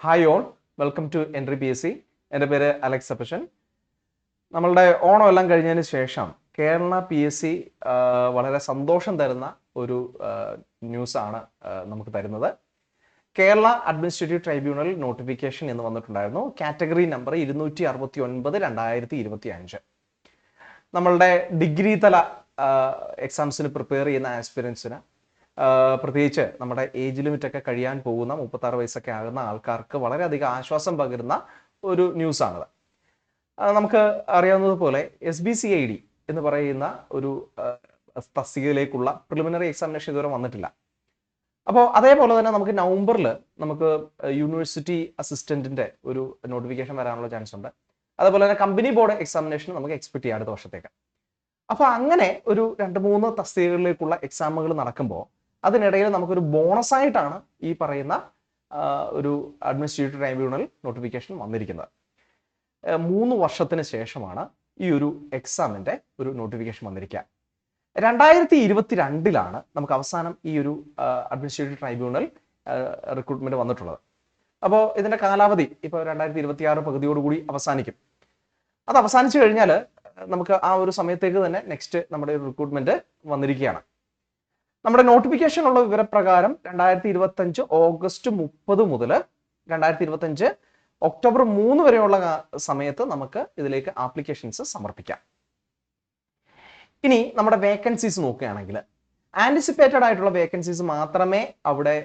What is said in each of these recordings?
Hi all, welcome to Entri P S C. എൻ്റെ പേര് Alex അപ്പച്ചൻ. നമ്മളുടെ ഓണം എല്ലാം കഴിഞ്ഞതിന് ശേഷം കേരള പി എസ് സി വളരെ സന്തോഷം തരുന്ന ഒരു ന്യൂസാണ് നമുക്ക് തരുന്നത്. കേരള അഡ്മിനിസ്ട്രേറ്റീവ് ട്രൈബ്യൂണൽ നോട്ടിഫിക്കേഷൻ എന്ന് വന്നിട്ടുണ്ടായിരുന്നു. Category number 269/2025. നമ്മളുടെ ഡിഗ്രി തല എക്സാംസിന് പ്രിപ്പയർ ചെയ്യുന്ന ആസ്പിരൻസിന്, പ്രത്യേകിച്ച് നമ്മുടെ ഏജ് ലിമിറ്റ് ഒക്കെ കഴിയാൻ പോകുന്ന 36 വയസ്സൊക്കെ ആകുന്ന ആൾക്കാർക്ക് വളരെയധികം ആശ്വാസം പകരുന്ന ഒരു ന്യൂസാണത്. നമുക്ക് അറിയാവുന്നതുപോലെ SBCID എന്ന് പറയുന്ന ഒരു തസ്തികയിലേക്കുള്ള പ്രിലിമിനറി എക്സാമിനേഷൻ ഇതുവരെ വന്നിട്ടില്ല. അപ്പോൾ അതേപോലെ തന്നെ നമുക്ക് നവംബറിൽ നമുക്ക് യൂണിവേഴ്സിറ്റി അസിസ്റ്റന്റിന്റെ ഒരു നോട്ടിഫിക്കേഷൻ വരാനുള്ള ചാൻസ് ഉണ്ട്. അതുപോലെ തന്നെ കമ്പനി ബോർഡ് എക്സാമിനേഷൻ നമുക്ക് എക്സ്പെക്ട് ചെയ്യാം അടുത്ത വർഷത്തേക്ക്. അപ്പോൾ അങ്ങനെ ഒരു 2-3 തസ്തികകളിലേക്കുള്ള എക്സാമുകൾ നടക്കുമ്പോൾ അതിനിടയിൽ നമുക്കൊരു ബോണസായിട്ടാണ് ഈ പറയുന്ന ഒരു അഡ്മിനിസ്ട്രേറ്റീവ് ട്രൈബ്യൂണൽ നോട്ടിഫിക്കേഷൻ വന്നിരിക്കുന്നത്. 3 വർഷത്തിന് ശേഷമാണ് ഈ ഒരു എക്സാമിന്റെ ഒരു നോട്ടിഫിക്കേഷൻ വന്നിരിക്കുക. 2022 നമുക്ക് അവസാനം ഈ ഒരു അഡ്മിനിസ്ട്രേറ്റീവ് ട്രൈബ്യൂണൽ റിക്രൂട്ട്മെന്റ് വന്നിട്ടുള്ളത്. അപ്പോൾ ഇതിന്റെ കാലാവധി ഇപ്പോൾ 2026 പകുതിയോടുകൂടി അവസാനിക്കും. അത് അവസാനിച്ചു കഴിഞ്ഞാൽ നമുക്ക് ആ ഒരു സമയത്തേക്ക് തന്നെ നെക്സ്റ്റ് നമ്മുടെ റിക്രൂട്ട്മെന്റ് വന്നിരിക്കുകയാണ്. നമ്മുടെ നോട്ടിഫിക്കേഷൻ ഉള്ള വിവരപ്രകാരം 2025 ഓഗസ്റ്റ് 30 മുതൽ 2025 ഒക്ടോബർ 3 വരെയുള്ള സമയത്ത് നമുക്ക് ഇതിലേക്ക് ആപ്ലിക്കേഷൻസ് സമർപ്പിക്കാം. ഇനി നമ്മുടെ വേക്കൻസീസ് നോക്കുകയാണെങ്കിൽ ആന്റിസിപ്പേറ്റഡ് ആയിട്ടുള്ള വേക്കൻസീസ് മാത്രമേ അവിടെ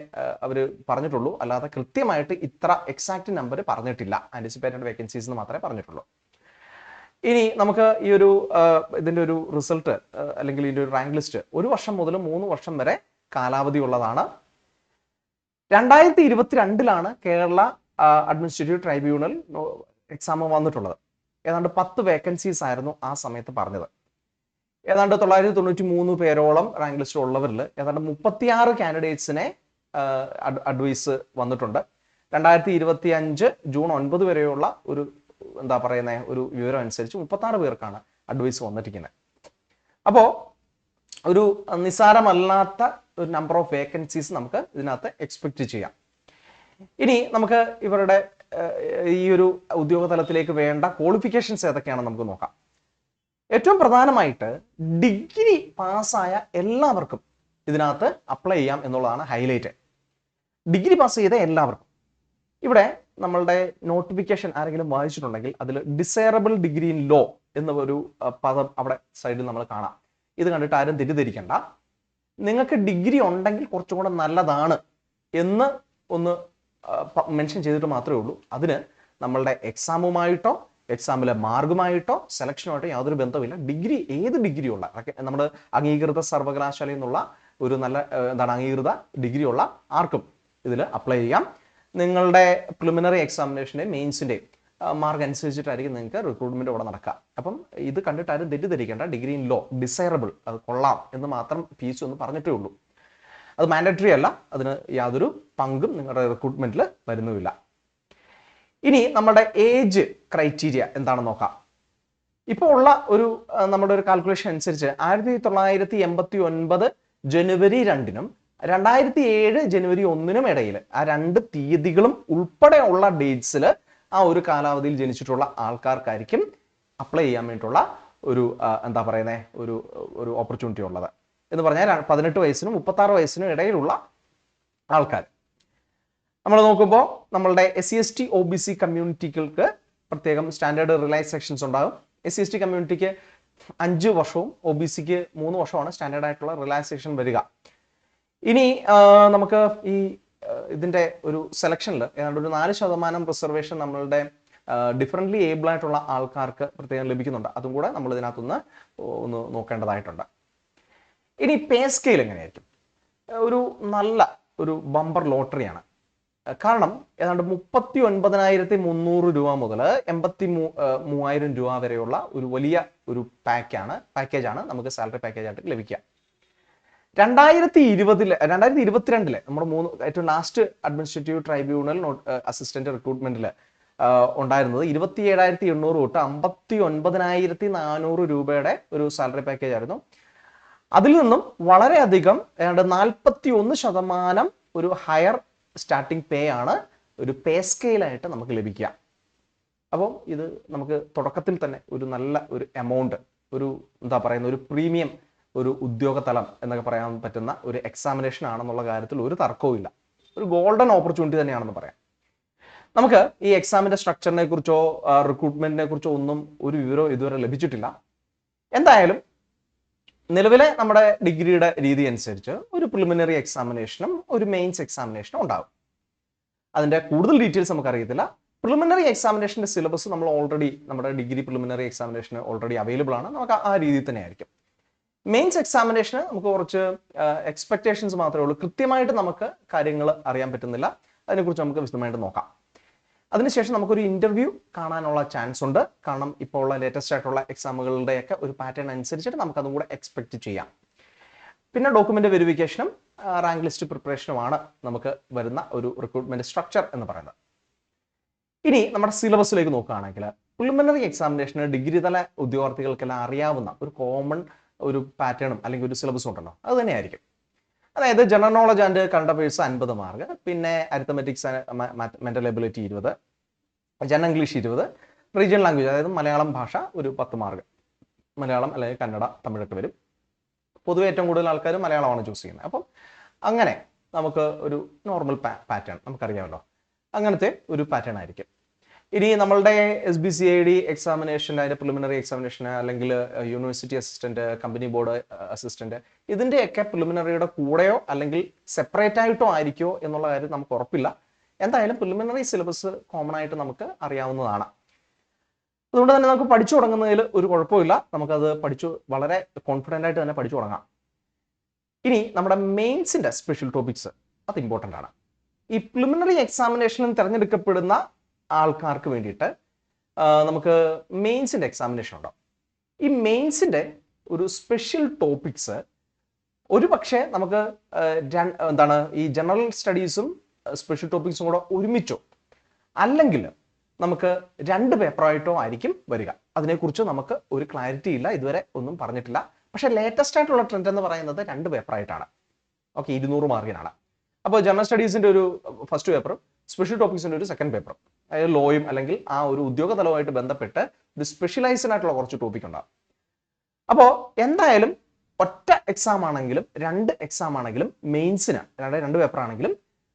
അവർ പറഞ്ഞിട്ടുള്ളൂ. അല്ലാതെ കൃത്യമായിട്ട് ഇത്ര എക്സാക്ട് നമ്പർ പറഞ്ഞിട്ടില്ല. ആന്റിസിപ്പേറ്റഡ് വേക്കൻസീസ് എന്ന് മാത്രമേ പറഞ്ഞിട്ടുള്ളൂ. ഇനി നമുക്ക് ഈ ഒരു ഇതിന്റെ ഒരു റിസൾട്ട് അല്ലെങ്കിൽ ഇതിന്റെ ഒരു റാങ്ക് ലിസ്റ്റ് 1 വർഷം മുതൽ 3 വർഷം വരെ കാലാവധി ഉള്ളതാണ്. 2022 കേരള അഡ്മിനിസ്ട്രേറ്റീവ് ട്രൈബ്യൂണൽ എക്സാം വന്നിട്ടുള്ളത്. ഏതാണ്ട് 10 വേക്കൻസീസ് ആയിരുന്നു ആ സമയത്ത് പറഞ്ഞത്. ഏതാണ്ട് 993 പേരോളം റാങ്ക് ലിസ്റ്റ് ഉള്ളവരിൽ ഏതാണ്ട് 36 കാൻഡിഡേറ്റ്സിനെ അഡ്വൈസ് വന്നിട്ടുണ്ട്. 2025 ജൂൺ 9 വരെയുള്ള ഒരു ഒരു വിവരം അനുസരിച്ച് 36 പേർക്കാണ് അഡ്വൈസ് വന്നിരിക്കുന്നത്. അപ്പോൾ ഒരു നിസ്സാരമല്ലാത്ത ഒരു നമ്പർ ഓഫ് വേക്കൻസീസ് നമുക്ക് ഇതിനകത്ത് എക്സ്പെക്ട് ചെയ്യാം. ഇനി നമുക്ക് ഇവരുടെ ഈ ഒരു ഉദ്യോഗ തലത്തിലേക്ക് വേണ്ട ക്വാളിഫിക്കേഷൻസ് ഏതൊക്കെയാണെന്ന് നമുക്ക് നോക്കാം. ഏറ്റവും പ്രധാനമായിട്ട് ഡിഗ്രി പാസ്സായ എല്ലാവർക്കും ഇതിനകത്ത് അപ്ലൈ ചെയ്യാം എന്നുള്ളതാണ് ഹൈലൈറ്റ്. ഡിഗ്രി പാസ് ചെയ്ത എല്ലാവർക്കും. ഇവിടെ നമ്മളുടെ നോട്ടിഫിക്കേഷൻ ആരെങ്കിലും വായിച്ചിട്ടുണ്ടെങ്കിൽ അതിൽ ഡിസൈറബിൾ ഡിഗ്രി ഇൻ ലോ എന്ന ഒരു പദം അവിടെ സൈഡിൽ നമ്മൾ കാണാം. ഇത് കണ്ടിട്ട് ആരും തെറ്റിദ്ധരിക്കണ്ട. നിങ്ങൾക്ക് ഡിഗ്രി ഉണ്ടെങ്കിൽ കുറച്ചും കൂടെ നല്ലതാണ് എന്ന് ഒന്ന് മെൻഷൻ ചെയ്തിട്ട് മാത്രമേ ഉള്ളൂ. അതിന് നമ്മളുടെ എക്സാമുമായിട്ടോ എക്സാമിലെ മാർഗുമായിട്ടോ സെലക്ഷനുമായിട്ടോ യാതൊരു ബന്ധമില്ല. ഡിഗ്രി ഏത് ഡിഗ്രിയുള്ള നമ്മുടെ അംഗീകൃത സർവകലാശാലയിൽ നിന്നുള്ള ഒരു നല്ല അംഗീകൃത ഡിഗ്രി ഉള്ള ആർക്കും ഇതിൽ അപ്ലൈ ചെയ്യാം. നിങ്ങളുടെ പ്രിലിമിനറി എക്സാമിനേഷൻ്റെ മെയിൻസിൻ്റെ മാർക്ക് അനുസരിച്ചിട്ടായിരിക്കും നിങ്ങൾക്ക് റിക്രൂട്ട്മെന്റ് ഇവിടെ നടക്കുക. അപ്പം ഇത് കണ്ടിട്ട് ആരും തെറ്റിദ്ധരിക്കേണ്ട. ഡിഗ്രി ഇൻ ലോ ഡിസൈറബിൾ അത് കൊള്ളാം എന്ന് മാത്രം ഫീസ് ഒന്ന് പറഞ്ഞിട്ടേ ഉള്ളൂ. അത് മാൻഡറ്ററി അല്ല. അതിന് യാതൊരു പങ്കും നിങ്ങളുടെ റിക്രൂട്ട്മെന്റിൽ വരുന്നുമില്ല. ഇനി നമ്മുടെ ഏജ് ക്രൈറ്റീരിയ എന്താണെന്ന് നോക്കാം. ഇപ്പോൾ ഉള്ള ഒരു നമ്മുടെ ഒരു കാൽക്കുലേഷൻ അനുസരിച്ച് 1989 ജനുവരി 2-നും 2007 ജനുവരി 1-നും ഇടയിൽ ആ 2 തീയതികളും ഉൾപ്പെടെയുള്ള ഡേറ്റ്സിൽ ആ ഒരു കാലാവധിയിൽ ജനിച്ചിട്ടുള്ള ആൾക്കാർക്കായിരിക്കും അപ്ലൈ ചെയ്യാൻ വേണ്ടിയിട്ടുള്ള ഒരു ഒരു ഓപ്പർച്യൂണിറ്റി ഉള്ളത്. എന്ന് പറഞ്ഞാൽ 18 വയസ്സിനും 36 വയസ്സിനും ഇടയിലുള്ള ആൾക്കാർ. നമ്മൾ നോക്കുമ്പോൾ നമ്മളുടെ SC/ST OBC കമ്മ്യൂണിറ്റികൾക്ക് പ്രത്യേകം സ്റ്റാൻഡേർഡ് റിലാക്സേഷൻസ് ഉണ്ടാകും. SC/ST കമ്മ്യൂണിറ്റിക്ക് 5 വർഷവും OBCക്ക് 3 വർഷമാണ് സ്റ്റാൻഡേർഡ് ആയിട്ടുള്ള റിലാക്സേഷൻ വരിക. ഇനി നമുക്ക് ഈ ഇതിന്റെ ഒരു സെലക്ഷനിൽ ഏതാണ്ട് ഒരു 4% റിസർവേഷൻ നമ്മളുടെ ഡിഫറൻ്റ്ലി ഏബിൾ ആയിട്ടുള്ള ആൾക്കാർക്ക് പ്രത്യേകം ലഭിക്കുന്നുണ്ട്. അതും കൂടെ നമ്മൾ ഇതിനകത്തൊന്ന് നോക്കേണ്ടതായിട്ടുണ്ട്. ഇനി പേ സ്കെയിൽ എങ്ങനെയായിരിക്കും? ഒരു നല്ല ഒരു ബമ്പർ ലോട്ടറിയാണ്. കാരണം ഏതാണ്ട് 39,300 രൂപ മുതൽ 83,000 രൂപ വരെയുള്ള ഒരു വലിയ ഒരു പാക്കേജാണ് നമുക്ക് സാലറി പാക്കേജ് ആയിട്ട് ലഭിക്കുക. 2022 നമ്മുടെ ഏറ്റവും ലാസ്റ്റ് അഡ്മിനിസ്ട്രേറ്റീവ് ട്രൈബ്യൂണൽ അസിസ്റ്റന്റ് റിക്രൂട്ട്മെന്റിൽ ഉണ്ടായിരുന്നത് 27,800 തൊട്ട് 59,400 രൂപയുടെ ഒരു സാലറി പാക്കേജ് ആയിരുന്നു. അതിൽ നിന്നും വളരെയധികം ഏതാണ്ട് 41% ഒരു ഹയർ സ്റ്റാർട്ടിംഗ് പേ ആണ് ഒരു പേ സ്കെയിലായിട്ട് നമുക്ക് ലഭിക്കുക. അപ്പോൾ ഇത് നമുക്ക് തുടക്കത്തിൽ തന്നെ ഒരു നല്ല ഒരു എമൗണ്ട്, ഒരു എന്താ പറയുന്ന ഒരു പ്രീമിയം ഒരു ഉദ്യോഗതലം എന്നൊക്കെ പറയാൻ പറ്റുന്ന ഒരു എക്സാമിനേഷൻ ആണെന്നുള്ള കാര്യത്തിൽ ഒരു തർക്കവും ഇല്ല. ഒരു ഗോൾഡൻ ഓപ്പർച്യൂണിറ്റി തന്നെയാണെന്ന് പറയാം. നമുക്ക് ഈ എക്സാമിന്റെ സ്ട്രക്ചറിനെ കുറിച്ചോ റിക്രൂട്ട്മെന്റിനെ കുറിച്ചോ ഒന്നും ഒരു വിവരവും ഇതുവരെ ലഭിച്ചിട്ടില്ല. എന്തായാലും നിലവിലെ നമ്മുടെ ഡിഗ്രിയുടെ രീതി അനുസരിച്ച് ഒരു പ്രിലിമിനറി എക്സാമിനേഷനും ഒരു മെയിൻസ് എക്സാമിനേഷനും ഉണ്ടാകും. അതിന്റെ കൂടുതൽ ഡീറ്റെയിൽസ് നമുക്ക് അറിയത്തില്ല. പ്രിലിമിനറി എക്സാമിനേഷന്റെ സിലബസ് നമ്മൾ ഓൾറെഡി നമ്മുടെ ഡിഗ്രി പ്രിലിമിനറി എക്സാമിനേഷന് ഓൾറെഡി അവൈലബിൾ ആണ്. നമുക്ക് ആ രീതിയിൽ തന്നെ ആയിരിക്കും. മെയിൻസ് എക്സാമിനേഷന് നമുക്ക് കുറച്ച് എക്സ്പെക്ടേഷൻസ് മാത്രമേ ഉള്ളൂ. കൃത്യമായിട്ട് നമുക്ക് കാര്യങ്ങൾ അറിയാൻ പറ്റുന്നില്ല. അതിനെക്കുറിച്ച് നമുക്ക് വിശദമായിട്ട് നോക്കാം. അതിനുശേഷം നമുക്കൊരു ഇന്റർവ്യൂ കാണാനുള്ള ചാൻസ് ഉണ്ട്. കാരണം ഇപ്പോൾ ഉള്ള ലേറ്റസ്റ്റ് ആയിട്ടുള്ള എക്സാമുകളുടെയൊക്കെ ഒരു പാറ്റേൺ അനുസരിച്ചിട്ട് നമുക്ക് അതും കൂടെ എക്സ്പെക്ട് ചെയ്യാം. പിന്നെ ഡോക്യുമെന്റ് വെരിഫിക്കേഷനും റാങ്ക് ലിസ്റ്റ് പ്രിപ്പറേഷനുമാണ് നമുക്ക് വരുന്ന ഒരു റിക്രൂട്ട്മെന്റ് സ്ട്രക്ചർ എന്ന് പറയുന്നത്. ഇനി നമ്മുടെ സിലബസിലേക്ക് നോക്കുകയാണെങ്കിൽ പ്രിലിമിനറി എക്സാമിനേഷന് ഡിഗ്രി തല ഉദ്യോഗാർത്ഥികൾക്കെല്ലാം അറിയാവുന്ന ഒരു കോമൺ ഒരു പാറ്റേണും അല്ലെങ്കിൽ ഒരു സിലബസും ഉണ്ടല്ലോ, അത് തന്നെയായിരിക്കും. അതായത് general knowledge and current affairs 50 mark, പിന്നെ arithmetics mental ability 20, general English 20, regional language അതായത് മലയാളം ഭാഷ ഒരു 10 മാർക്ക്, മലയാളം അല്ലെങ്കിൽ കന്നഡ തമിഴൊക്കെ വരും. പൊതുവെ ഏറ്റവും കൂടുതൽ ആൾക്കാർ മലയാളമാണ് ചൂസ് ചെയ്യുന്നത്. അപ്പം അങ്ങനെ നമുക്ക് ഒരു നോർമൽ പാറ്റേൺ നമുക്കറിയാമല്ലോ, അങ്ങനത്തെ ഒരു പാറ്റേൺ ആയിരിക്കും. ഇനി നമ്മളുടെ SBCID എക്സാമിനേഷൻ, അതിന്റെ പ്രിലിമിനറി എക്സാമിനേഷൻ അല്ലെങ്കിൽ university assistant, company board assistant, ഇതിന്റെയൊക്കെ പ്രിലിമിനറിയുടെ കൂടെയോ അല്ലെങ്കിൽ സെപ്പറേറ്റ് ആയിട്ടോ ആയിരിക്കോ എന്നുള്ള കാര്യം നമുക്ക് ഉറപ്പില്ല. എന്തായാലും പ്രിലിമിനറി സിലബസ് കോമൺ ആയിട്ട് നമുക്ക് അറിയാവുന്നതാണ്. അതുകൊണ്ട് തന്നെ നമുക്ക് പഠിച്ചു തുടങ്ങുന്നതിൽ ഒരു കുഴപ്പമില്ല. നമുക്കത് വളരെ കോൺഫിഡൻ്റ് ആയിട്ട് തന്നെ പഠിച്ചു തുടങ്ങാം. ഇനി നമ്മുടെ മെയിൻസിന്റെ സ്പെഷ്യൽ ടോപ്പിക്സ് അത് ഇമ്പോർട്ടൻ്റ് ആണ്. ഈ പ്രിലിമിനറി എക്സാമിനേഷനിൽ തിരഞ്ഞെടുക്കപ്പെടുന്ന ആൾക്കാർക്ക് വേണ്ടിയിട്ട് നമുക്ക് മെയിൻസിന്റെ എക്സാമിനേഷൻ ഉണ്ടാവും. ഈ മെയിൻസിന്റെ ഒരു സ്പെഷ്യൽ ടോപ്പിക്സ് ഒരു പക്ഷേ നമുക്ക് എന്താണ് ഈ ജനറൽ സ്റ്റഡീസും സ്പെഷ്യൽ ടോപ്പിക്സും കൂടെ ഒരുമിച്ചോ അല്ലെങ്കിൽ നമുക്ക് 2 പേപ്പറായിട്ടോ ആയിരിക്കും വരിക. അതിനെക്കുറിച്ച് നമുക്ക് ഒരു ക്ലാരിറ്റി ഇല്ല, ഇതുവരെ ഒന്നും പറഞ്ഞിട്ടില്ല. പക്ഷെ ലേറ്റസ്റ്റ് ആയിട്ടുള്ള ട്രെൻഡ് എന്ന് പറയുന്നത് 2 പേപ്പറായിട്ടാണ്. ഓക്കെ, 200 മാർക്കിനാണ്. അപ്പോൾ ജനറൽ സ്റ്റഡീസിന്റെ ഒരു ഫസ്റ്റ് പേപ്പറും സ്പെഷ്യൽ ടോപ്പിക്സിന്റെ ഒരു സെക്കൻഡ് പേപ്പറും, അതായത് ലോയും അല്ലെങ്കിൽ ആ ഒരു ഉദ്യോഗതലവുമായിട്ട് ബന്ധപ്പെട്ട് ഒരു സ്പെഷ്യലൈസ്ഡ് ആയിട്ടുള്ള കുറച്ച് ടോപ്പിക് ഉണ്ടാകും. അപ്പോൾ എന്തായാലും ഒറ്റ എക്സാം ആണെങ്കിലും 2 എക്സാം ആണെങ്കിലും മെയിൻസിന് 2 പേപ്പർ ആണെങ്കിലും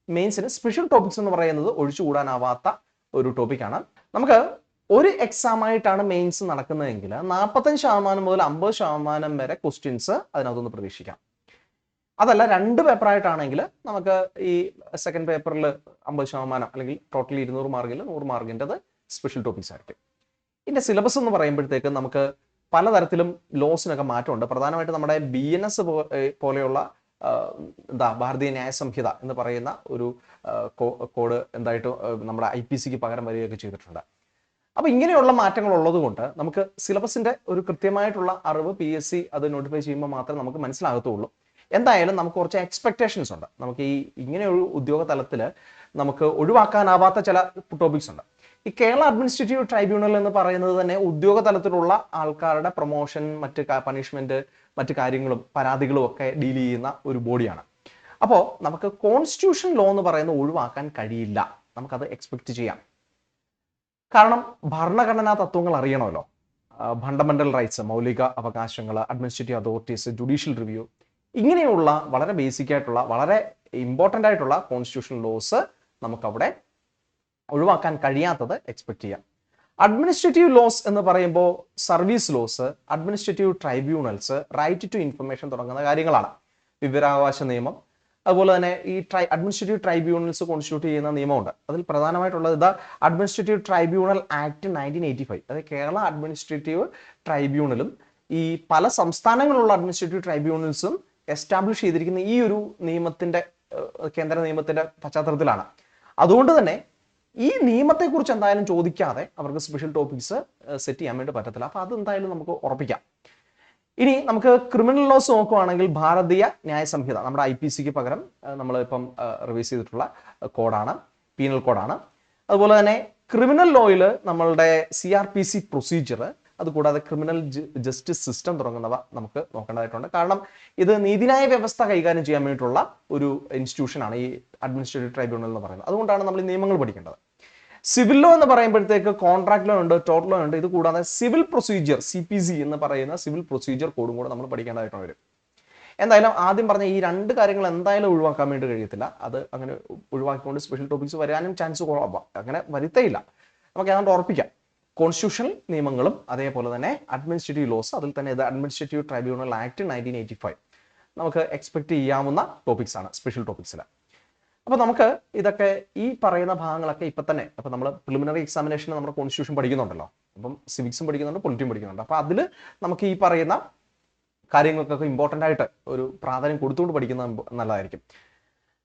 മെയിൻസിന് സ്പെഷ്യൽ ടോപ്പിക്സ് എന്ന് പറയുന്നത് ഒഴിച്ചുകൂടാനാവാത്ത ഒരു ടോപ്പിക്കാണ്. നമുക്ക് ഒരു എക്സാം ആയിട്ടാണ് മെയിൻസ് നടക്കുന്നതെങ്കിൽ 45% മുതൽ 50% വരെ ക്വസ്റ്റ്യൻസ് അതിനകത്തുനിന്ന് പ്രതീക്ഷിക്കാം. അതല്ല 2 പേപ്പറായിട്ടാണെങ്കിൽ നമുക്ക് ഈ സെക്കൻഡ് പേപ്പറിൽ 50% അല്ലെങ്കിൽ ടോട്ടലി 200 മാർക്കിൽ 100 മാർക്കിൻ്റെത് സ്പെഷ്യൽ ടോപ്പിക്സ് ആയിരിക്കും. ഇതിന്റെ സിലബസ് എന്ന് പറയുമ്പോഴത്തേക്ക് നമുക്ക് പലതരത്തിലും ലോസിനൊക്കെ മാറ്റമുണ്ട്. പ്രധാനമായിട്ട് നമ്മുടെ BNS പോലെയുള്ള ഭാരതീയ ന്യായ സംഹിത എന്ന് പറയുന്ന ഒരു കോഡ് എന്തായിട്ട് നമ്മുടെ IPCക്ക് പകരം വരികയൊക്കെ ചെയ്തിട്ടുണ്ട്. അപ്പൊ ഇങ്ങനെയുള്ള മാറ്റങ്ങൾ ഉള്ളത് കൊണ്ട് നമുക്ക് സിലബസിന്റെ ഒരു കൃത്യമായിട്ടുള്ള അറിവ് PSC അത് നോട്ടിഫൈ ചെയ്യുമ്പോൾ മാത്രമേ നമുക്ക് മനസ്സിലാകത്തുള്ളൂ. എന്തായാലും നമുക്ക് കുറച്ച് എക്സ്പെക്ടേഷൻസ് ഉണ്ട്. നമുക്ക് ഈ ഇങ്ങനെ ഒരു ഉദ്യോഗ തലത്തിൽ നമുക്ക് ഒഴിവാക്കാനാവാത്ത ചില ടോപ്പിക്സ് ഉണ്ട്. ഈ കേരള അഡ്മിനിസ്ട്രേറ്റീവ് ട്രൈബ്യൂണൽ എന്ന് പറയുന്നത് തന്നെ ഉദ്യോഗ തലത്തിലുള്ള ആൾക്കാരുടെ പ്രൊമോഷൻ, മറ്റ് പണിഷ്മെന്റ്, മറ്റു കാര്യങ്ങളും പരാതികളും ഒക്കെ ഡീൽ ചെയ്യുന്ന ഒരു ബോഡിയാണ്. അപ്പോൾ നമുക്ക് കോൺസ്റ്റിറ്റ്യൂഷൻ ലോ എന്ന് പറയുന്നത് ഒഴിവാക്കാൻ കഴിയില്ല. നമുക്കത് എക്സ്പെക്ട് ചെയ്യാം. കാരണം ഭരണഘടനാ തത്വങ്ങൾ അറിയണമല്ലോ. ഫണ്ടമെന്റൽ റൈറ്റ്സ്, മൗലിക അവകാശങ്ങൾ, അഡ്മിനിസ്ട്രേറ്റീവ് അതോറിറ്റീസ്, ജുഡീഷ്യൽ റിവ്യൂ, ഇങ്ങനെയുള്ള വളരെ ബേസിക് ആയിട്ടുള്ള വളരെ ഇമ്പോർട്ടൻ്റ് ആയിട്ടുള്ള കോൺസ്റ്റിറ്റ്യൂഷൻ ലോസ് നമുക്കവിടെ ഒഴിവാക്കാൻ കഴിയാത്തത് എക്സ്പെക്ട് ചെയ്യാം. അഡ്മിനിസ്ട്രേറ്റീവ് ലോസ് എന്ന് പറയുമ്പോൾ service laws, administrative tribunals, right to information തുടങ്ങുന്ന കാര്യങ്ങളാണ്. വിവരാവകാശ നിയമം, അതുപോലെ തന്നെ ഈ അഡ്മിനിസ്ട്രേറ്റീവ് ട്രൈബ്യൂണൽസ് കോൺസ്റ്റിറ്റ്യൂട്ട് ചെയ്യുന്ന നിയമമുണ്ട്. അതിൽ പ്രധാനമായിട്ടുള്ളത് ഇതാ അഡ്മിനിസ്ട്രേറ്റീവ് ട്രൈബ്യൂണൽ ആക്ട് 1985. അതായത് കേരള അഡ്മിനിസ്ട്രേറ്റീവ് ട്രൈബ്യൂണലും ഈ പല സംസ്ഥാനങ്ങളിലുള്ള അഡ്മിനിസ്ട്രേറ്റീവ് ട്രൈബ്യൂണൽസും എസ്റ്റാബ്ലിഷ് ചെയ്തിരിക്കുന്ന ഈ ഒരു നിയമത്തിന്റെ കേന്ദ്ര നിയമത്തിന്റെ പശ്ചാത്തലത്തിലാണ്. അതുകൊണ്ട് തന്നെ ഈ നിയമത്തെക്കുറിച്ച് എന്തായാലും ചോദിക്കാതെ അവർക്ക് സ്പെഷ്യൽ ടോപ്പിക്സ് സെറ്റ് ചെയ്യാൻ വേണ്ടി പറ്റത്തില്ല. അപ്പൊ അതെന്തായാലും നമുക്ക് ഉറപ്പിക്കാം. ഇനി നമുക്ക് ക്രിമിനൽ ലോസ് നോക്കുകയാണെങ്കിൽ ഭാരതീയ ന്യായ സംഹിത നമ്മുടെ IPCക്ക് പകരം നമ്മൾ ഇപ്പം റിവൈസ് ചെയ്തിട്ടുള്ള കോഡാണ്, പീനൽ കോഡാണ്. അതുപോലെ തന്നെ ക്രിമിനൽ ലോയിൽ നമ്മളുടെ CRPC പ്രൊസീജിയർ, അതുകൂടാതെ ക്രിമിനൽ ജസ്റ്റിസ് സിസ്റ്റം തുടങ്ങുന്നവ നമുക്ക് നോക്കേണ്ടതായിട്ടുണ്ട്. കാരണം ഇത് നീതിന്യായ വ്യവസ്ഥ കൈകാര്യം ചെയ്യാൻ വേണ്ടിയിട്ടുള്ള ഒരു ഇൻസ്റ്റിറ്റ്യൂഷനാണ് ഈ അഡ്മിനിസ്ട്രേറ്റീവ് ട്രൈബ്യൂണൽ എന്ന് പറയുന്നത്. അതുകൊണ്ടാണ് നമ്മൾ ഈ നിയമങ്ങൾ പഠിക്കേണ്ടത്. സിവിൽ ലോ എന്ന് പറയുമ്പോഴത്തേക്ക് കോൺട്രാക്ട് ലോ ഉണ്ട്, ടോർട്ട് ലോ ഉണ്ട്. ഇത് കൂടാതെ സിവിൽ പ്രൊസീജിയർ CPC എന്ന് പറയുന്ന സിവിൽ പ്രൊസീജിയർ കോഡും കൂടെ നമ്മൾ പഠിക്കേണ്ടതായിട്ട് വരും. എന്തായാലും ആദ്യം പറഞ്ഞ ഈ രണ്ട് കാര്യങ്ങൾ എന്തായാലും ഒഴിവാക്കാൻ വേണ്ടി കഴിയത്തില്ല. അത് അങ്ങനെ ഒഴിവാക്കിക്കൊണ്ട് സ്പെഷ്യൽ ടോപ്പിക്സ് വരാനും ചാൻസ് കുറവാണ്. അങ്ങനെ വരുത്തേയില്ല. നമുക്ക് ഏതാണ്ട് ഉറപ്പിക്കാം. കോൺസ്റ്റിറ്റ്യൂഷണൽ നിയമങ്ങളും അതേപോലെ തന്നെ അഡ്മിനിസ്ട്രേറ്റീവ് ലോസ്, അതിൽ തന്നെ ഇത് അഡ്മിനിസ്ട്രേറ്റീവ് ട്രൈബ്യൂണൽ ആക്ട് 1985 നമുക്ക് എക്സ്പെക്ട് ചെയ്യാവുന്ന ടോപ്പിക്സ് ആണ് സ്പെഷ്യൽ ടോപ്പിക്സിൽ. അപ്പൊ നമുക്ക് ഇതൊക്കെ ഈ പറയുന്ന ഭാഗങ്ങളൊക്കെ ഇപ്പൊ തന്നെ അപ്പൊ നമ്മൾ പ്രിലിമിനറി എക്സാമിനേഷൻ നമ്മുടെ കോൺസ്റ്റിറ്റ്യൂഷൻ പഠിക്കുന്നുണ്ടല്ലോ, അപ്പം സിവിക്സും പഠിക്കുന്നുണ്ട്, പൊളിറ്റിയും പഠിക്കുന്നുണ്ട്. അപ്പൊ അതിൽ നമുക്ക് ഈ പറയുന്ന കാര്യങ്ങൾക്കൊക്കെ ഇമ്പോർട്ടൻ്റ് ആയിട്ട് ഒരു പ്രാധാന്യം കൊടുത്തുകൊണ്ട് പഠിക്കുന്നത് നല്ലതായിരിക്കും.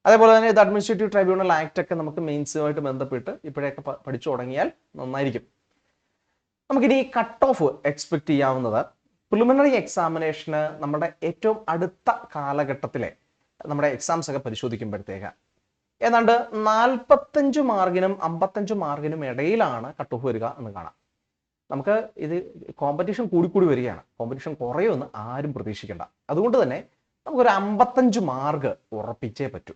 അതേപോലെ തന്നെ ഇത് അഡ്മിനിസ്ട്രേറ്റീവ് ട്രൈബ്യൂണൽ ആക്ട് ഒക്കെ നമുക്ക് മെയിൻസുമായിട്ട് ബന്ധപ്പെട്ട് ഇപ്പോഴൊക്കെ പഠിച്ചു തുടങ്ങിയാൽ നന്നായിരിക്കും. നമുക്കിനി കട്ട് ഓഫ് എക്സ്പെക്ട് ചെയ്യാവുന്നത് പ്രിലിമിനറി എക്സാമിനേഷന് നമ്മുടെ ഏറ്റവും അടുത്ത കാലഘട്ടത്തിലെ നമ്മുടെ എക്സാംസ് ഒക്കെ പരിശോധിക്കുമ്പോഴത്തേക്ക് ഏതാണ്ട് 45 മാർക്കിനും 55 മാർക്കിനും ഇടയിലാണ് കട്ട് ഓഫ് വരിക എന്ന് കാണാം. നമുക്ക് ഇത് കോമ്പറ്റീഷൻ കൂടിക്കൂടി വരികയാണ്. കോമ്പറ്റീഷൻ കുറയുമെന്ന് ആരും പ്രതീക്ഷിക്കേണ്ട. അതുകൊണ്ട് തന്നെ നമുക്കൊരു 55 മാർക്ക് ഉറപ്പിച്ചേ പറ്റൂ.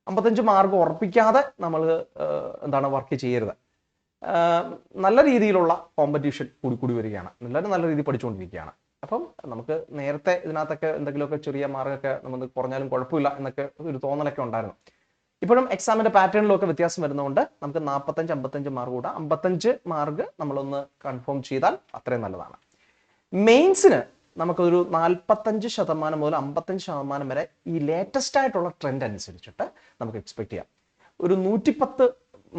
55 മാർക്ക് ഉറപ്പിക്കാതെ നമ്മൾ വർക്ക് ചെയ്യരുത്. നല്ല രീതിയിലുള്ള കോമ്പറ്റീഷൻ കൂടിക്കൂടി വരികയാണ്. എല്ലാവരും നല്ല രീതിയിൽ പഠിച്ചുകൊണ്ടിരിക്കുകയാണ്. അപ്പം നമുക്ക് നേരത്തെ ഇതിനകത്തൊക്കെ എന്തെങ്കിലുമൊക്കെ ചെറിയ മാർക്കൊക്കെ നമുക്ക് കുറഞ്ഞാലും കുഴപ്പമില്ല എന്നൊക്കെ ഒരു തോന്നലൊക്കെ ഉണ്ടായിരുന്നു. ഇപ്പോഴും എക്സാമിന്റെ പാറ്റേണിലൊക്കെ വ്യത്യാസം വരുന്നതുകൊണ്ട് നമുക്ക് 45-55 മാർക്ക് കൂടാം. 55 മാർക്ക് നമ്മളൊന്ന് കൺഫേം ചെയ്താൽ അത്രയും നല്ലതാണ്. മെയിൻസിന് നമുക്കൊരു 45% മുതൽ 55% വരെ ഈ ലേറ്റസ്റ്റ് ആയിട്ടുള്ള ട്രെൻഡ് അനുസരിച്ചിട്ട് നമുക്ക് എക്സ്പെക്ട് ചെയ്യാം. ഒരു 110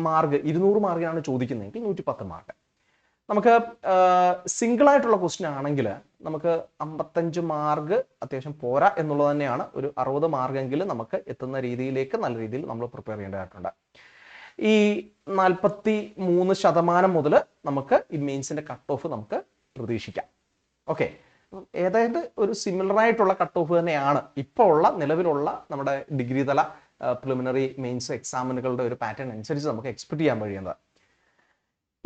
മാർക്ക് 200 മാർക്കിനാണ് ചോദിക്കുന്നതെങ്കിൽ 110 മാർക്ക്. നമുക്ക് സിംഗിൾ ആയിട്ടുള്ള ക്വസ്റ്റ്യൻ ആണെങ്കിൽ നമുക്ക് 55 മാർക്ക് അത്യാവശ്യം പോരാ എന്നുള്ളത് തന്നെയാണ്. ഒരു 60 മാർക്കെങ്കിലും നമുക്ക് എത്തുന്ന രീതിയിലേക്ക് നല്ല രീതിയിൽ നമ്മൾ പ്രിപ്പയർ ചെയ്യേണ്ടതായിട്ടുണ്ട്. ഈ 43% മുതൽ നമുക്ക് ഈ മെയിൻസിന്റെ കട്ട് ഓഫ് നമുക്ക് പ്രതീക്ഷിക്കാം. ഓക്കെ, ഏതായത് ഒരു സിമിലർ ആയിട്ടുള്ള കട്ട് ഓഫ് തന്നെയാണ് ഇപ്പോൾ ഉള്ള നിലവിലുള്ള നമ്മുടെ ഡിഗ്രി തല പ്രിലിമിനറി മെയിൻസ് എക്സാമിനുകളുടെ ഒരു പാറ്റേൺ അനുസരിച്ച് നമുക്ക് എക്സ്പെക്ട് ചെയ്യാൻ കഴിയുന്നത്.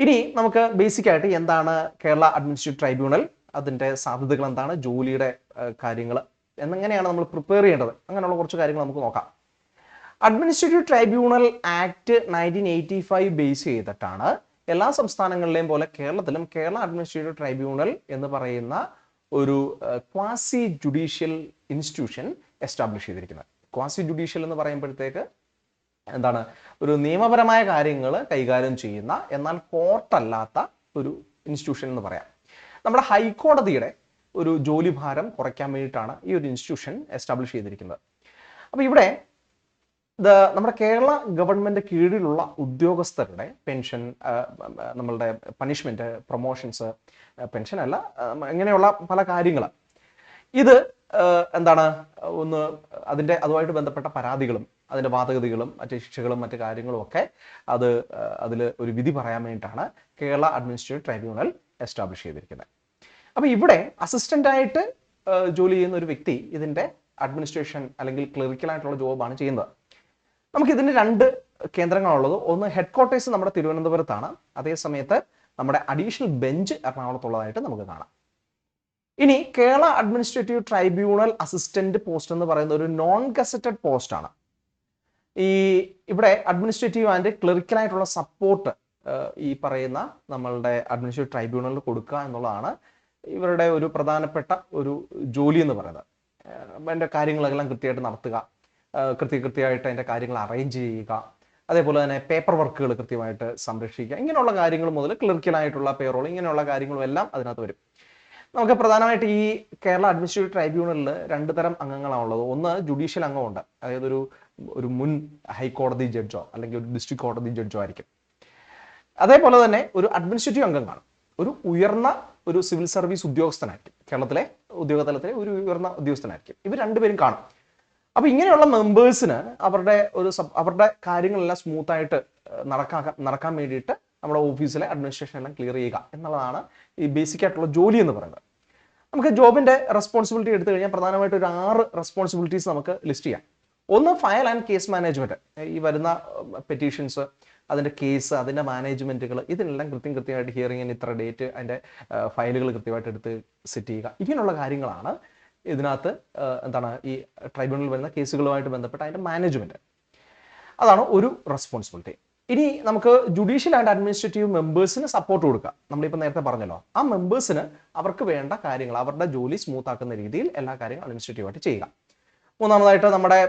ഇനി നമുക്ക് ബേസിക് ആയിട്ട് എന്താണ് കേരള അഡ്മിനിസ്ട്രേറ്റീവ് ട്രൈബ്യൂണൽ, അതിന്റെ സാധ്യതകൾ എന്താണ്, ജോലിയുടെ കാര്യങ്ങൾ എന്നെങ്ങനെയാണ് നമ്മൾ പ്രിപ്പയർ ചെയ്യേണ്ടത്, അങ്ങനെയുള്ള കുറച്ച് കാര്യങ്ങൾ നമുക്ക് നോക്കാം. അഡ്മിനിസ്ട്രേറ്റീവ് ട്രൈബ്യൂണൽ ആക്ട് 1985 ബേസ് ചെയ്തിട്ടാണ് എല്ലാ സംസ്ഥാനങ്ങളിലെയും പോലെ കേരളത്തിലും കേരള അഡ്മിനിസ്ട്രേറ്റീവ് ട്രൈബ്യൂണൽ എന്ന് പറയുന്ന ഒരു ക്വാസി ജുഡീഷ്യൽ ഇൻസ്റ്റിറ്റ്യൂഷൻ എസ്റ്റാബ്ലിഷ് ചെയ്തിരിക്കുന്നത്. ക്വാസി ജുഡീഷ്യൽ എന്ന് പറയുമ്പോഴത്തേക്ക് എന്താണ്, ഒരു നിയമപരമായ കാര്യങ്ങൾ കൈകാര്യം ചെയ്യുന്ന എന്നാൽ കോർട്ടല്ലാത്ത ഒരു ഇൻസ്റ്റിറ്റ്യൂഷൻ എന്ന് പറയാം. നമ്മുടെ ഹൈക്കോടതിയുടെ ഒരു ജോലി ഭാരം കുറയ്ക്കാൻ വേണ്ടിയിട്ടാണ് ഈ ഒരു ഇൻസ്റ്റിറ്റ്യൂഷൻ എസ്റ്റാബ്ലിഷ് ചെയ്തിരിക്കുന്നത്. അപ്പൊ ഇവിടെ നമ്മുടെ കേരള ഗവൺമെന്റ് കീഴിലുള്ള ഉദ്യോഗസ്ഥരുടെ പെൻഷൻ, നമ്മളുടെ പണിഷ്മെന്റ്, പ്രൊമോഷൻസ്, പെൻഷൻ അല്ല, ഇങ്ങനെയുള്ള പല കാര്യങ്ങൾ, ഇത് ഒന്ന് അതുമായിട്ട് ബന്ധപ്പെട്ട പരാതികളും അതിന്റെ വാദഗതികളും മറ്റ് ശിക്ഷകളും മറ്റു കാര്യങ്ങളും ഒക്കെ അതിൽ ഒരു വിധി പറയാൻ വേണ്ടിയിട്ടാണ് കേരള അഡ്മിനിസ്ട്രേറ്റീവ് ട്രൈബ്യൂണൽ എസ്റ്റാബ്ലിഷ് ചെയ്തിരിക്കുന്നത്. അപ്പൊ ഇവിടെ അസിസ്റ്റന്റ് ആയിട്ട് ജോലി ചെയ്യുന്ന ഒരു വ്യക്തി ഇതിന്റെ അഡ്മിനിസ്ട്രേഷൻ അല്ലെങ്കിൽ ക്ലറിക്കൽ ആയിട്ടുള്ള ജോബാണ് ചെയ്യുന്നത്. നമുക്ക് ഇതിന് 2 കേന്ദ്രങ്ങളുള്ളത്. ഒന്ന് ഹെഡ് ക്വാർട്ടേഴ്സ് നമ്മുടെ തിരുവനന്തപുരത്താണ്, അതേസമയത്ത് നമ്മുടെ അഡീഷണൽ ബെഞ്ച് എറണാകുളത്തുള്ളതായിട്ട് നമുക്ക് കാണാം. ഇനി Kerala administrative tribunal assistant post എന്ന് പറയുന്ന ഒരു നോൺ ഗസറ്റഡ് പോസ്റ്റ് ആണ്. ഇവിടെ അഡ്മിനിസ്ട്രേറ്റീവ് ആൻഡ് ക്ലറിക്കൽ ആയിട്ടുള്ള സപ്പോർട്ട് ഈ പറയുന്ന നമ്മളുടെ അഡ്മിനിസ്ട്രേറ്റീവ് ട്രൈബ്യൂണലിൽ കൊടുക്കുക എന്നുള്ളതാണ് ഇവരുടെ ഒരു പ്രധാനപ്പെട്ട ഒരു ജോലി എന്ന് പറയുന്നത്. അതിൻ്റെ കാര്യങ്ങളെല്ലാം കൃത്യമായിട്ട് നടത്തുക, കൃത്യമായിട്ട് അതിൻ്റെ കാര്യങ്ങൾ അറേഞ്ച് ചെയ്യുക, അതേപോലെ തന്നെ പേപ്പർ വർക്കുകൾ കൃത്യമായിട്ട് സംരക്ഷിക്കുക, ഇങ്ങനെയുള്ള കാര്യങ്ങൾ മുതൽ ക്ലറിക്കലായിട്ടുള്ള പേറോൾ, ഇങ്ങനെയുള്ള കാര്യങ്ങളും എല്ലാം അതിനകത്ത് വരും. നമുക്ക് പ്രധാനമായിട്ട് ഈ കേരള അഡ്മിനിസ്ട്രേറ്റീവ് ട്രൈബ്യൂണലിൽ 2 തരം അംഗങ്ങളാണുള്ളത്. ഒന്ന് ജുഡീഷ്യൽ അംഗമുണ്ട്, അതായത് ഒരു മുൻ ഹൈക്കോടതി ജഡ്ജോ അല്ലെങ്കിൽ ഒരു ഡിസ്ട്രിക്ട് കോടതി ജഡ്ജോ ആയിരിക്കും. അതേപോലെ തന്നെ ഒരു അഡ്മിനിസ്ട്രേറ്റീവ് അംഗം കാണും, ഒരു ഉയർന്ന ഒരു സിവിൽ സർവീസ് ഉദ്യോഗസ്ഥനായിരിക്കും, കേരളത്തിലെ ഉദ്യോഗതലത്തിലെ ഒരു ഉയർന്ന ഉദ്യോഗസ്ഥനായിരിക്കും. ഇവർ 2 പേരും കാണും. അപ്പൊ ഇങ്ങനെയുള്ള മെമ്പേഴ്സിന് അവരുടെ കാര്യങ്ങളെല്ലാം സ്മൂത്ത് ആയിട്ട് നടക്കാൻ വേണ്ടിയിട്ട് നമ്മുടെ ഓഫീസിലെ അഡ്മിനിസ്ട്രേഷൻ എല്ലാം ക്ലിയർ ചെയ്യുക എന്നുള്ളതാണ് ഈ ബേസിക് ആയിട്ടുള്ള ജോലി എന്ന് പറയുന്നത്. നമുക്ക് ജോബിന്റെ റെസ്പോൺസിബിലിറ്റി എടുത്തു കഴിഞ്ഞാൽ പ്രധാനമായിട്ട് ഒരു 6 റെസ്പോൺസിബിലിറ്റീസ് നമുക്ക് ലിസ്റ്റ് ചെയ്യാം. ഒന്ന് ഫയൽ ആൻഡ് കേസ് മാനേജ്മെന്റ്, ഈ വരുന്ന പെറ്റീഷൻസ് അതിൻ്റെ കേസ്, അതിൻ്റെ മാനേജ്മെൻറ്റുകൾ, ഇതിനെല്ലാം കൃത്യമായിട്ട് ഹിയറിങ്ങിന് ഇത്ര ഡേറ്റ്, അതിൻ്റെ ഫയലുകൾ കൃത്യമായിട്ട് എടുത്ത് സെറ്റ് ചെയ്യുക. ഇങ്ങനെയുള്ള കാര്യങ്ങളാണ് ഇതിനകത്ത് എന്താണ് ഈ ട്രൈബ്യൂണലിൽ വരുന്ന കേസുകളുമായിട്ട് ബന്ധപ്പെട്ട അതിൻ്റെ മാനേജ്മെൻറ്റ്. അതാണ് ഒരു റെസ്പോൺസിബിലിറ്റി. ഇനി നമുക്ക് ജുഡീഷ്യൽ ആൻഡ് അഡ്മിനിസ്ട്രേറ്റീവ് മെമ്പേഴ്സിന് സപ്പോർട്ട് കൊടുക്കുക. നമ്മളിപ്പോൾ നേരത്തെ പറഞ്ഞല്ലോ, ആ മെമ്പേഴ്സിന് അവർക്ക് വേണ്ട കാര്യങ്ങൾ, അവരുടെ ജോലി സ്മൂത്ത് ആക്കുന്ന രീതിയിൽ എല്ലാ കാര്യങ്ങളും അഡ്മിനിസ്ട്രേറ്റീവായിട്ട് ചെയ്യുക. മൂന്നാമതായിട്ട് നമ്മുടെ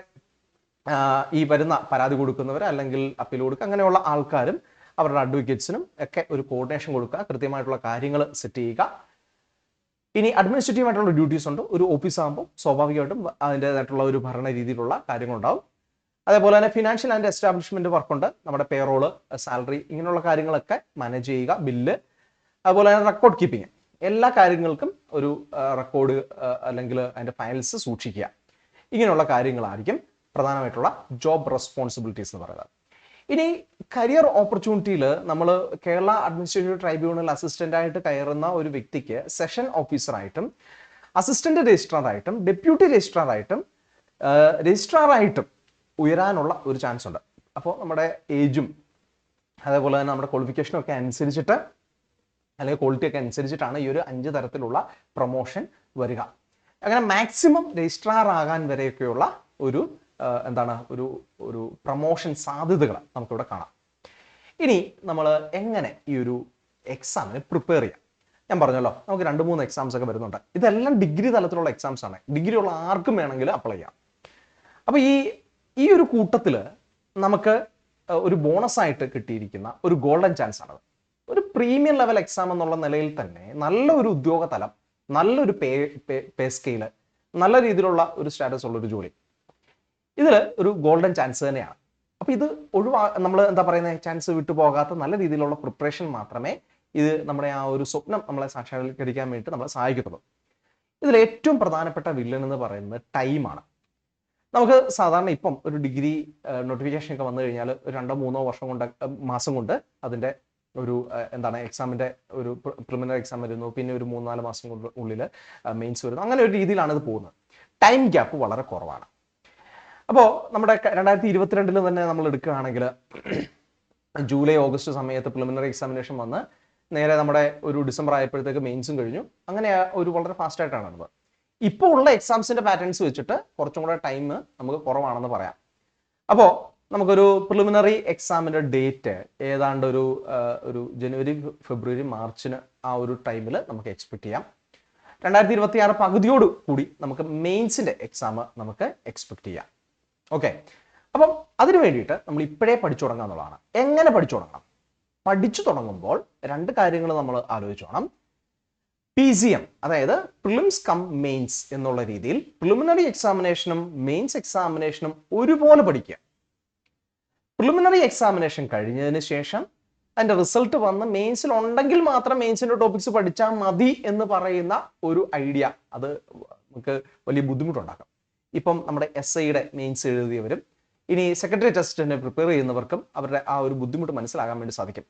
ഈ വരുന്ന പരാതി കൊടുക്കുന്നവർ അല്ലെങ്കിൽ അപ്പീൽ കൊടുക്കുക, അങ്ങനെയുള്ള ആൾക്കാരും അവരുടെ അഡ്വക്കേറ്റ്സിനും ഒക്കെ ഒരു കോർഡിനേഷൻ കൊടുക്കുക, കൃത്യമായിട്ടുള്ള കാര്യങ്ങൾ സെറ്റ് ചെയ്യുക. ഇനി അഡ്മിനിസ്ട്രേറ്റീവ് ആയിട്ടുള്ള ഡ്യൂട്ടീസ് ഉണ്ട്. ഒരു ഓഫീസ് ആകുമ്പോൾ സ്വാഭാവികമായിട്ടും അതിൻ്റെതായിട്ടുള്ള ഒരു ഭരണ രീതിയിലുള്ള കാര്യങ്ങളുണ്ടാവും. അതേപോലെ തന്നെ ഫിനാൻഷ്യൽ ആൻഡ് എസ്റ്റാബ്ലിഷ്മെന്റ് വർക്കുണ്ട്. നമ്മുടെ പേറോള്, സാലറി, ഇങ്ങനെയുള്ള കാര്യങ്ങളൊക്കെ മാനേജ് ചെയ്യുക, ബില്ല്, അതുപോലെ തന്നെ റെക്കോർഡ് കീപ്പിംഗ്, എല്ലാ കാര്യങ്ങൾക്കും ഒരു റെക്കോർഡ് അല്ലെങ്കിൽ അതിൻ്റെ ഫയൽസ് സൂക്ഷിക്കുക. ഇങ്ങനെയുള്ള കാര്യങ്ങളായിരിക്കും പ്രധാനമായിട്ടുള്ള ജോബ് റെസ്പോൺസിബിലിറ്റീസ് എന്ന് പറയുന്നത്. ഇനി കരിയർ ഓപ്പർച്യൂണിറ്റിയിൽ നമ്മൾ കേരള അഡ്മിനിസ്ട്രേറ്റീവ് ട്രൈബ്യൂണൽ അസിസ്റ്റന്റ് ആയിട്ട് കയറുന്ന ഒരു വ്യക്തിക്ക് സെഷൻ ഓഫീസറായിട്ടും അസിസ്റ്റന്റ് രജിസ്ട്രാറായിട്ടും ഡെപ്യൂട്ടി രജിസ്ട്രാറായിട്ടും രജിസ്ട്രാറായിട്ടും ഉയരാനുള്ള ഒരു ചാൻസ് ഉണ്ട്. അപ്പോൾ നമ്മുടെ ഏജും അതേപോലെ തന്നെ നമ്മുടെ ക്വാളിഫിക്കേഷനും ഒക്കെ അനുസരിച്ചിട്ട് അല്ലെങ്കിൽ ക്വാളിറ്റി ഒക്കെ അനുസരിച്ചിട്ടാണ് ഈ ഒരു 5 തരത്തിലുള്ള പ്രൊമോഷൻ വരിക. അങ്ങനെ മാക്സിമം രജിസ്ട്രാർ ആകാൻ വരെയൊക്കെയുള്ള ഒരു എന്താണ് ഒരു പ്രൊമോഷൻ സാധ്യതകൾ നമുക്കിവിടെ കാണാം. ഇനി നമ്മൾ എങ്ങനെ ഈ ഒരു എക്സാമിന് പ്രിപ്പയർ ചെയ്യാം? ഞാൻ പറഞ്ഞല്ലോ, നമുക്ക് 2-3 എക്സാംസ് ഒക്കെ വരുന്നുണ്ട്. ഇതെല്ലാം ഡിഗ്രി തലത്തിലുള്ള എക്സാംസ് ആണ്. ഡിഗ്രി ഉള്ള ആർക്കും വേണമെങ്കിൽ അപ്ലൈ ചെയ്യാം. അപ്പോൾ ഈ ഒരു കൂട്ടത്തിൽ നമുക്ക് ഒരു ബോണസ് ആയിട്ട് കിട്ടിയിരിക്കുന്ന ഒരു ഗോൾഡൻ ചാൻസ് ആണ്. ഒരു പ്രീമിയം ലെവൽ എക്സാം എന്നുള്ള നിലയിൽ തന്നെ നല്ലൊരു ഉദ്യോഗ തലം, നല്ലൊരു പേ സ്കെയില്, നല്ല രീതിയിലുള്ള ഒരു സ്റ്റാറ്റസ് ഉള്ള ഒരു ജോലി, ഇതിൽ ഒരു ഗോൾഡൻ ചാൻസ് തന്നെയാണ്. അപ്പൊ ഇത് നമ്മൾ എന്താ പറയുന്നത്, ചാൻസ് വിട്ടുപോകാത്ത നല്ല രീതിയിലുള്ള പ്രിപ്പറേഷൻ മാത്രമേ ഇത് നമ്മുടെ ആ ഒരു സ്വപ്നം നമ്മളെ സാക്ഷാത്കരിക്കാൻ വേണ്ടി നമ്മളെ സഹായിക്കത്തുള്ളൂ. ഇതിൽ ഏറ്റവും പ്രധാനപ്പെട്ട വില്ലൻ എന്ന് പറയുന്നത് ടൈമാണ്. നമുക്ക് സാധാരണ ഇപ്പം ഒരു ഡിഗ്രി നോട്ടിഫിക്കേഷൻ ഒക്കെ വന്നു കഴിഞ്ഞാൽ 2-3 മാസം കൊണ്ട് അതിൻ്റെ ഒരു എന്താണ് എക്സാമിൻ്റെ ഒരു പ്രിലിമിനറി എക്സാം വരുന്നു, പിന്നെ ഒരു 3-4 മാസം ഉള്ളിൽ മെയിൻസ് വരുന്നു. അങ്ങനെ ഒരു രീതിയിലാണ് ഇത് പോകുന്നത്. ടൈം ഗ്യാപ്പ് വളരെ കുറവാണ്. അപ്പോൾ നമ്മുടെ 2022 തന്നെ നമ്മൾ എടുക്കുകയാണെങ്കിൽ ജൂലൈ ഓഗസ്റ്റ് സമയത്ത് പ്രിലിമിനറി എക്സാമിനേഷൻ വന്ന് നേരെ നമ്മുടെ ഒരു ഡിസംബർ ആയപ്പോഴത്തേക്ക് മെയിൻസും കഴിഞ്ഞു. അങ്ങനെ ഒരു വളരെ ഫാസ്റ്റ് ആയിട്ടാണ് നടന്നത്. ഇപ്പോൾ ഉള്ള എക്സാംസിന്റെ പാറ്റേൺസ് വെച്ചിട്ട് കുറച്ചും കൂടെ ടൈം നമുക്ക് കുറവാണെന്ന് പറയാം. അപ്പോൾ നമുക്കൊരു പ്രിലിമിനറി എക്സാമിന്റെ ഡേറ്റ് ഏതാണ്ട് ഒരു ജനുവരി, ഫെബ്രുവരി, മാർച്ചിന് ആ ഒരു ടൈമിൽ നമുക്ക് എക്സ്പെക്ട് ചെയ്യാം. 2026 പകുതിയോട് കൂടി നമുക്ക് മെയിൻസിന്റെ എക്സാം നമുക്ക് എക്സ്പെക്ട് ചെയ്യാം. ഓക്കെ, അപ്പം അതിനു വേണ്ടിയിട്ട് നമ്മൾ ഇപ്പോഴേ പഠിച്ചു തുടങ്ങുക എന്നുള്ളതാണ്. എങ്ങനെ പഠിച്ചു തുടങ്ങണം? പഠിച്ചു തുടങ്ങുമ്പോൾ 2 കാര്യങ്ങൾ നമ്മൾ ആലോചിച്ചോണം. PCM, അതായത് പ്രിലിംസ് കം മെയിൻസ് എന്നുള്ള രീതിയിൽ പ്രിലിമിനറി എക്സാമിനേഷനും മെയിൻസ് എക്സാമിനേഷനും ഒരുപോലെ പഠിക്കുക. പ്രിലിമിനറി എക്സാമിനേഷൻ കഴിഞ്ഞതിന് ശേഷം അതിന്റെ റിസൾട്ട് വന്ന് മെയിൻസിൽ ഉണ്ടെങ്കിൽ മാത്രം മെയിൻസിന്റെ ടോപ്പിക്സ് പഠിച്ചാൽ മതി എന്ന് പറയുന്ന ഒരു ഐഡിയ, അത് നമുക്ക് വലിയ ബുദ്ധിമുട്ടുണ്ടാക്കും. ഇപ്പം നമ്മുടെ SIയുടെ മെയിൻസ് എഴുതിയവരും ഇനി സെക്രട്ടറി ടെസ്റ്റിനെ പ്രിപ്പയർ ചെയ്യുന്നവർക്കും അവരുടെ ആ ഒരു ബുദ്ധിമുട്ട് മനസ്സിലാകാൻ വേണ്ടി സാധിക്കും.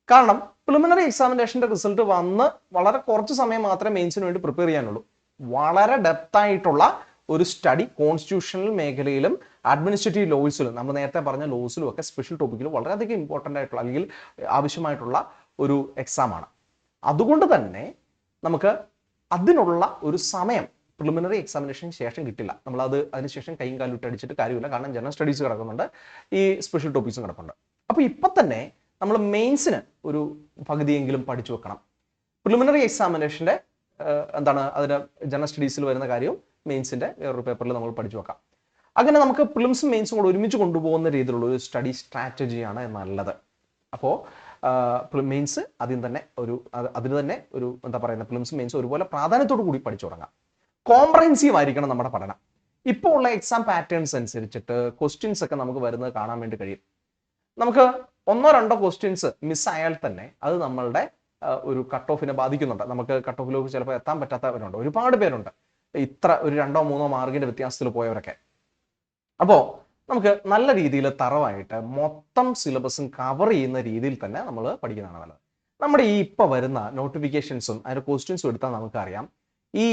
കാരണം പ്രിലിമിനറി എക്സാമിനേഷന്റെ റിസൾട്ട് വന്ന് വളരെ കുറച്ച് സമയം മാത്രമേ മെയിൻസിന് വേണ്ടി പ്രിപ്പയർ ചെയ്യാനുള്ളൂ. വളരെ ഡെപ്ത് ആയിട്ടുള്ള ഒരു സ്റ്റഡി കോൺസ്റ്റിറ്റ്യൂഷണൽ മേഖലയിലും അഡ്മിനിസ്ട്രേറ്റീവ് ലോസിലും നമ്മൾ നേരത്തെ പറഞ്ഞ ലോസിലും ഒക്കെ സ്പെഷ്യൽ ടോപ്പിക്കിലും വളരെയധികം ഇമ്പോർട്ടൻ്റ് ആയിട്ടുള്ള അല്ലെങ്കിൽ ആവശ്യമായിട്ടുള്ള ഒരു എക്സാമാണ്. അതുകൊണ്ട് തന്നെ നമുക്ക് അതിനുള്ള ഒരു സമയം പ്രിലിമിനറി എക്സാമിനേഷന് ശേഷം കിട്ടില്ല. നമ്മളത് അതിനുശേഷം കൈയും കാലും ഇട്ടടിച്ചിട്ട് കാര്യമില്ല. കാരണം ജനറൽ സ്റ്റഡീസ് കിടക്കുന്നുണ്ട്, ഈ സ്പെഷ്യൽ ടോപ്പിക്സും കിടപ്പുണ്ട്. അപ്പോൾ ഇപ്പം തന്നെ നമ്മൾ മെയിൻസിന് ഒരു പകുതിയെങ്കിലും പഠിച്ചു വെക്കണം. പ്രിലിമിനറി എക്സാമിനേഷൻ്റെ എന്താണ് അതിൻ്റെ ജനറൽ സ്റ്റഡീസിൽ വരുന്ന കാര്യവും മെയിൻസിൻ്റെ വേറൊരു പേപ്പറിൽ നമ്മൾ പഠിച്ചു വെക്കാം. അങ്ങനെ നമുക്ക് പ്രിലിംസും മെയിൻസും കൂടെ ഒരുമിച്ച് കൊണ്ടുപോകുന്ന രീതിയിലുള്ള ഒരു സ്റ്റഡി സ്ട്രാറ്റജിയാണ് നല്ലത്. അപ്പോൾ മെയിൻസ് അതിൽ തന്നെ അതിൽ തന്നെ ഒരു എന്താ പറയുന്നത്, പ്രിലിംസും മെയിൻസും ഒരുപോലെ പ്രാധാന്യത്തോടു കൂടി പഠിച്ചു തുടങ്ങാം. കോംപ്രഹെൻസീവ് ആയിരിക്കണം നമ്മുടെ പഠനം. ഇപ്പോൾ ഉള്ള എക്സാം പാറ്റേൺസ് അനുസരിച്ചിട്ട് ക്വസ്റ്റ്യൻസ് ഒക്കെ നമുക്ക് വരുന്നത് കാണാൻ വേണ്ടി കഴിയും. നമുക്ക് 1-2 ക്വസ്റ്റ്യൻസ് മിസ്സായാൽ തന്നെ അത് നമ്മളുടെ ഒരു കട്ട് ഓഫിനെ ബാധിക്കുന്നുണ്ട്. നമുക്ക് കട്ട് ഓഫിലേക്ക് ചിലപ്പോൾ എത്താൻ പറ്റാത്തവരുണ്ട്, ഒരുപാട് പേരുണ്ട്, ഇത്ര ഒരു 2-3 മാർക്കിന്റെ വ്യത്യാസത്തിൽ പോയവരൊക്കെ. അപ്പോൾ നമുക്ക് നല്ല രീതിയിൽ തറവായിട്ട് മൊത്തം സിലബസും കവർ ചെയ്യുന്ന രീതിയിൽ തന്നെ നമ്മൾ പഠിക്കുന്നതാണ് നല്ലത്. നമ്മുടെ ഈ ഇപ്പോൾ വരുന്ന നോട്ടിഫിക്കേഷൻസും അതിൻ്റെ ക്വസ്റ്റ്യൻസും എടുത്താൽ നമുക്കറിയാം, ഈ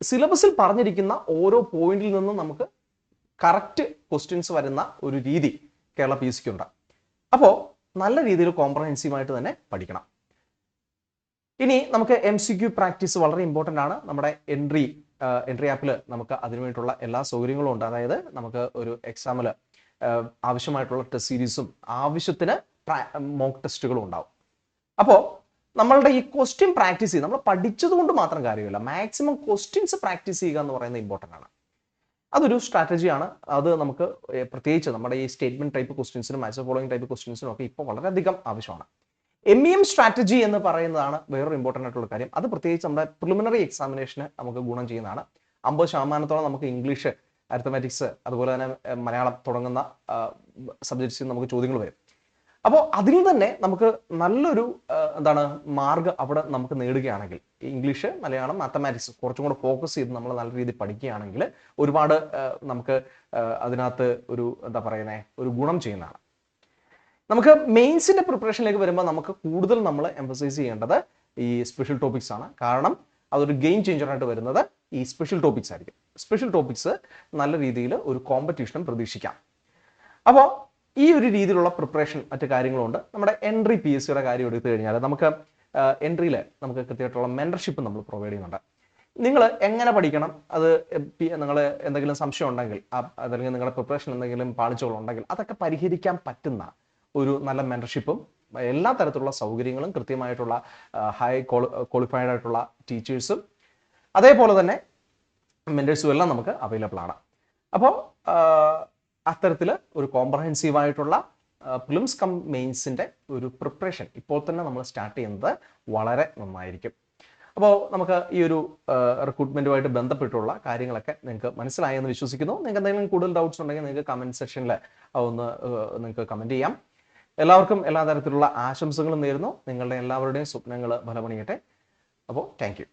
സിലബസിൽ പറഞ്ഞിരിക്കുന്ന ഓരോ പോയിന്റിൽ നിന്നും നമുക്ക് കറക്റ്റ് ക്വസ്റ്റ്യൻസ് വരുന്ന ഒരു രീതി കേരള PSCക്ക് ഉണ്ട്. അപ്പോൾ നല്ല രീതിയിൽ കോംപ്രഹെൻസീവായിട്ട് തന്നെ പഠിക്കണം. ഇനി നമുക്ക് MCQ പ്രാക്ടീസ് വളരെ ഇമ്പോർട്ടൻ്റ് ആണ്. നമ്മുടെ എൻട്രി ആപ്പിൽ നമുക്ക് അതിനുവേണ്ടിയിട്ടുള്ള എല്ലാ സൗകര്യങ്ങളും ഉണ്ട്. അതായത് നമുക്ക് ഒരു എക്സാമിൽ ആവശ്യമായിട്ടുള്ള ടെസ്റ്റ് സീരീസും ആവശ്യത്തിന് മോക്ക് ടെസ്റ്റുകളും ഉണ്ടാവും. അപ്പോൾ നമ്മളുടെ ഈ ക്വസ്റ്റ്യൻ പ്രാക്ടീസ് ചെയ്യുക, നമ്മൾ പഠിച്ചത് കൊണ്ട് മാത്രം കാര്യമില്ല, മാക്സിമം ക്വസ്റ്റ്യൻസ് പ്രാക്ടീസ് ചെയ്യുക എന്ന് പറയുന്നത് ഇമ്പോർട്ടൻ്റ് ആണ്. അതൊരു സ്ട്രാറ്റജിയാണ്. അത് നമുക്ക് പ്രത്യേകിച്ച് നമ്മുടെ ഈ സ്റ്റേറ്റ്മെന്റ് ടൈപ്പ് ക്വസ്റ്റ്യൻസിനും ആൻസർ ഫോളോയിങ് ടൈപ്പ് ക്വസ്റ്റ്യൻസിനും ഒക്കെ ഇപ്പോൾ വളരെയധികം ആവശ്യമാണ്. MEM സ്ട്രാറ്റജി എന്ന് പറയുന്നതാണ് വേറൊരു ഇമ്പോർട്ടൻ്റ് ആയിട്ടുള്ള കാര്യം. അത് പ്രത്യേകിച്ച് നമ്മുടെ പ്രിലിമിനറി എക്സാമിനേഷന് നമുക്ക് ഗുണം ചെയ്യുന്നതാണ്. 50% നമുക്ക് ഇംഗ്ലീഷ്, അരിത്തമാറ്റിക്സ്, അതുപോലെ തന്നെ മലയാളം തുടങ്ങുന്ന സബ്ജക്ട്സിൽ നമുക്ക് ചോദ്യങ്ങൾ വരും. അപ്പോൾ അതിൽ തന്നെ നമുക്ക് നല്ലൊരു മാർഗ്ഗം അവിടെ നമുക്ക് നേടുകയാണെങ്കിൽ, ഇംഗ്ലീഷ്, മലയാളം, മാത്തമാറ്റിക്സ് കുറച്ചും കൂടെ ഫോക്കസ് ചെയ്ത് നമ്മൾ നല്ല രീതിയിൽ പഠിക്കുകയാണെങ്കിൽ ഒരുപാട് നമുക്ക് അതിനകത്ത് ഒരു ഗുണം ചെയ്യുന്നതാണ്. നമുക്ക് മെയിൻസിന്റെ പ്രിപ്പറേഷനിലേക്ക് വരുമ്പോൾ നമുക്ക് കൂടുതൽ നമ്മൾ എംഫസൈസ് ചെയ്യേണ്ടത് ഈ സ്പെഷ്യൽ ടോപ്പിക്സ് ആണ്. കാരണം അതൊരു ഗെയിം ചേഞ്ചറായിട്ട് വരുന്നത് ഈ സ്പെഷ്യൽ ടോപ്പിക്സ് ആയിരിക്കും. സ്പെഷ്യൽ ടോപ്പിക്സ് നല്ല രീതിയിൽ ഒരു കോമ്പറ്റീഷനും പ്രതീക്ഷിക്കാം. അപ്പോൾ ഈ ഒരു രീതിയിലുള്ള പ്രിപ്പറേഷൻ മറ്റു കാര്യങ്ങളുണ്ട്. നമ്മുടെ എൻട്രി PSCയുടെ കാര്യം എടുത്തു കഴിഞ്ഞാൽ നമുക്ക് എൻട്രിയിൽ നമുക്ക് കൃത്യമായിട്ടുള്ള മെന്റർഷിപ്പ് നമ്മൾ പ്രൊവൈഡ് ചെയ്യുന്നുണ്ട്. നിങ്ങൾ എങ്ങനെ പഠിക്കണം, അത് നിങ്ങൾ എന്തെങ്കിലും സംശയം ഉണ്ടെങ്കിൽ, അതല്ലെങ്കിൽ നിങ്ങളുടെ പ്രിപ്പറേഷൻ എന്തെങ്കിലും പാളിച്ചകളുണ്ടെങ്കിൽ അതൊക്കെ പരിഹരിക്കാൻ പറ്റുന്ന ഒരു നല്ല മെന്റർഷിപ്പും എല്ലാ തരത്തിലുള്ള സൗകര്യങ്ങളും കൃത്യമായിട്ടുള്ള ഹൈ ക്വാളിഫൈഡ് ആയിട്ടുള്ള ടീച്ചേഴ്സും അതേപോലെ തന്നെ മെന്റേഴ്സും എല്ലാം നമുക്ക് അവൈലബിൾ ആണ്. അപ്പോൾ അത്തരത്തിൽ ഒരു കോംപ്രഹെൻസീവ് ആയിട്ടുള്ള പ്രിലിംസ് കം മെയിൻസിന്റെ ഒരു പ്രിപ്പറേഷൻ ഇപ്പോൾ തന്നെ നമ്മൾ സ്റ്റാർട്ട് ചെയ്യുന്നത് വളരെ നന്നായിരിക്കും. അപ്പോൾ നമുക്ക് ഈ ഒരു റിക്രൂട്ട്മെന്റുമായിട്ട് ബന്ധപ്പെട്ടുള്ള കാര്യങ്ങളൊക്കെ നിങ്ങൾക്ക് മനസ്സിലായെന്ന് വിശ്വസിക്കുന്നു. നിങ്ങൾക്ക് എന്തെങ്കിലും കൂടുതൽ ഡൗട്ട്സ് ഉണ്ടെങ്കിൽ നിങ്ങൾക്ക് കമന്റ് സെക്ഷനിൽ ഒന്ന് നിങ്ങൾക്ക് കമന്റ് ചെയ്യാം. എല്ലാവർക്കും എല്ലാ തരത്തിലുള്ള ആശംസകളും നേരുന്നു. നിങ്ങളുടെ എല്ലാവരുടെയും സ്വപ്നങ്ങൾ ഫലമണിയട്ടെ. അപ്പോൾ താങ്ക് യു.